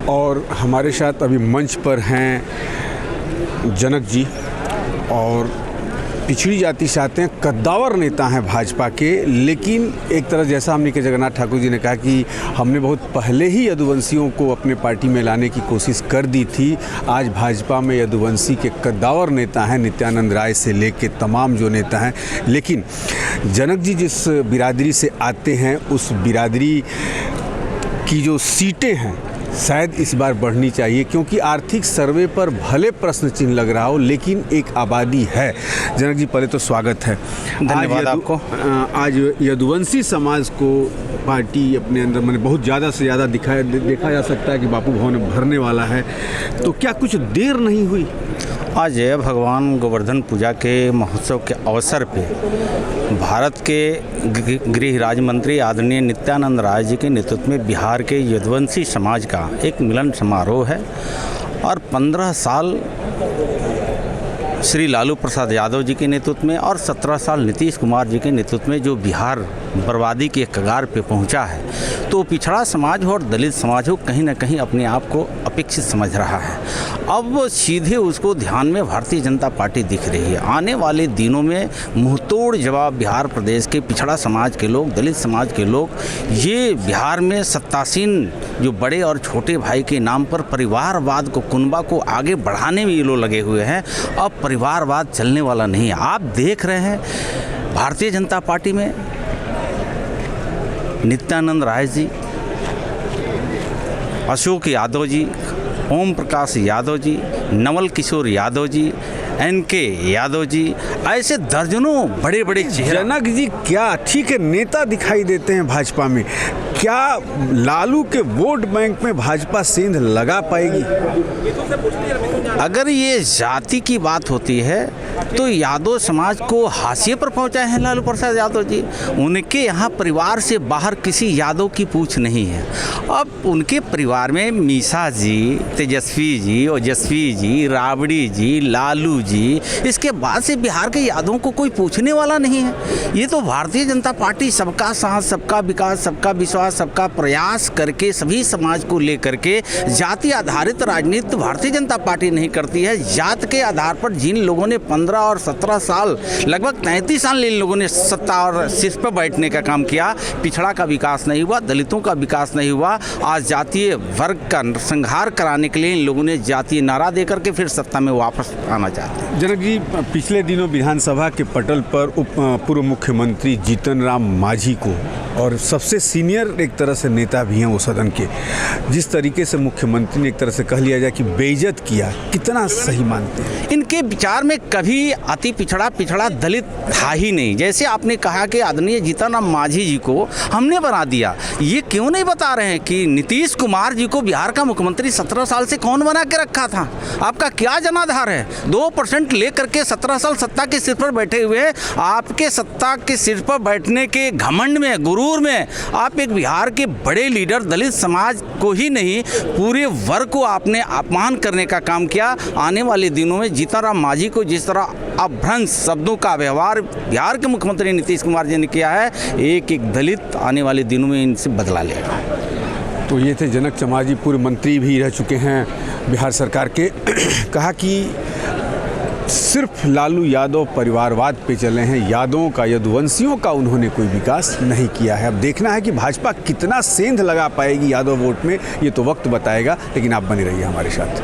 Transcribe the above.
और हमारे साथ अभी मंच पर हैं जनक जी और पिछड़ी जाति से आते हैं, कद्दावर नेता हैं भाजपा के। लेकिन एक तरह जैसा हमने के जगन्नाथ ठाकुर जी ने कहा कि हमने बहुत पहले ही यदुवंशियों को अपने पार्टी में लाने की कोशिश कर दी थी। आज भाजपा में यदुवंशी के कद्दावर नेता हैं, नित्यानंद राय से लेके तमाम जो नेता हैं। लेकिन जनक जी जिस बिरादरी से आते हैं उस बिरादरी की जो सीटें हैं शायद इस बार बढ़नी चाहिए, क्योंकि आर्थिक सर्वे पर भले प्रश्न चिन्ह लग रहा हो लेकिन एक आबादी है। जनक जी पहले तो स्वागत है। धन्यवाद आपको। आज यदुवंशी समाज को पार्टी अपने अंदर मैंने बहुत ज़्यादा से ज़्यादा देखा जा सकता है कि बापू भवन भरने वाला है, तो क्या कुछ देर नहीं हुई? आज भगवान गोवर्धन पूजा के महोत्सव के अवसर पे भारत के गृह राज्य मंत्री आदरणीय नित्यानंद राय जी के नेतृत्व में बिहार के यदुवंशी समाज का एक मिलन समारोह है। और 15 साल श्री लालू प्रसाद यादव जी के नेतृत्व में और 17 साल नीतीश कुमार जी के नेतृत्व में जो बिहार बर्बादी के कगार पे पहुंचा है, तो पिछड़ा समाज हो और दलित समाज हो कहीं ना कहीं अपने आप को अपेक्षित समझ रहा है। अब सीधे उसको ध्यान में भारतीय जनता पार्टी दिख रही है। आने वाले दिनों में मुंहतोड़ जवाब बिहार प्रदेश के पिछड़ा समाज के लोग, दलित समाज के लोग, ये बिहार में सत्तासीन जो बड़े और छोटे भाई के नाम पर परिवारवाद को, कुनबा को आगे बढ़ाने में ये लोग लगे हुए हैं। अब परिवारवाद चलने वाला नहीं है। आप देख रहे हैं भारतीय जनता पार्टी में नित्यानंद राय जी, अशोक यादव जी, ओम प्रकाश यादव जी, नवल किशोर यादव जी, एनके यादव जी, ऐसे दर्जनों बड़े बड़े चेहरे। जनक जी क्या ठीक है नेता दिखाई देते हैं भाजपा में, क्या लालू के वोट बैंक में भाजपा सेंध लगा पाएगी? अगर ये जाति की बात होती है तो यादव समाज को हाशिए पर पहुंचाए हैं लालू प्रसाद यादव जी। उनके यहाँ परिवार से बाहर किसी यादव की पूछ नहीं है। अब उनके परिवार में मीसा जी, तेजस्वी जी, ओजस्वी जी, राबड़ी जी, लालू जी, इसके बाद से बिहार के यादवों को कोई पूछने वाला नहीं है। ये तो भारतीय जनता पार्टी सबका साथ, सबका विकास, सबका विश्वास, सबका प्रयास करके सभी समाज को लेकर के जाति आधारित राजनीति भारतीय जनता पार्टी नहीं करती है। जात के आधार पर जिन लोगों ने 15 और 17 साल, लगभग 33 साल इन लोगों ने सत्ता और शीर्ष पर बैठने का काम किया, पिछड़ा का विकास नहीं हुआ, दलितों का विकास नहीं हुआ। आज जातीय वर्ग का संहार कराने के लिए इन लोगों ने जातीय नारा देकर के फिर सत्ता में वापस आना चाहते हैं। जनक जी पिछले दिनों विधानसभा के पटल पर पूर्व मुख्यमंत्री जीतन राम मांझी को, और सबसे सीनियर एक तरह से नेता भी हैं वो सदन के, जिस तरीके से मुख्यमंत्री ने एक तरह से कह लिया जाए कि बेइज्जत किया, कितना सही मानते हैं? इनके विचार में कभी अति पिछड़ा दलित था ही नहीं। जैसे आपने कहा कि आदरणीय जीतन राम मांझी जी को हमने बना दिया, ये क्यों नहीं बता रहे हैं कि नीतीश कुमार जी को बिहार का मुख्यमंत्री 17 साल से कौन बना के रखा था? आपका क्या जनाधार है? 2% लेकर के 17 साल सत्ता के सिर पर बैठे हुए, आपके सत्ता के सिर पर बैठने के घमंड में, गुरूर में आप एक बिहार के बड़े लीडर दलित समाज को ही नहीं पूरे वर्ग को आपने अपमान करने का काम किया। आने वाले दिनों में जीतन राम मांझी को जिस तरह अपभ्रंश शब्दों का व्यवहार बिहार के मुख्यमंत्री नीतीश कुमार जी ने किया है, एक एक दलित आने वाले दिनों में इनसे बदला लेगा। तो ये थे जनक चमाजी, पूर्व मंत्री भी रह चुके हैं बिहार सरकार के। कहा कि सिर्फ लालू यादव परिवारवाद पे चले हैं, यादवों का, यदुवंशियों का उन्होंने कोई विकास नहीं किया है। अब देखना है कि भाजपा कितना सेंध लगा पाएगी यादव वोट में, ये तो वक्त बताएगा। लेकिन आप बने रहिए हमारे साथ।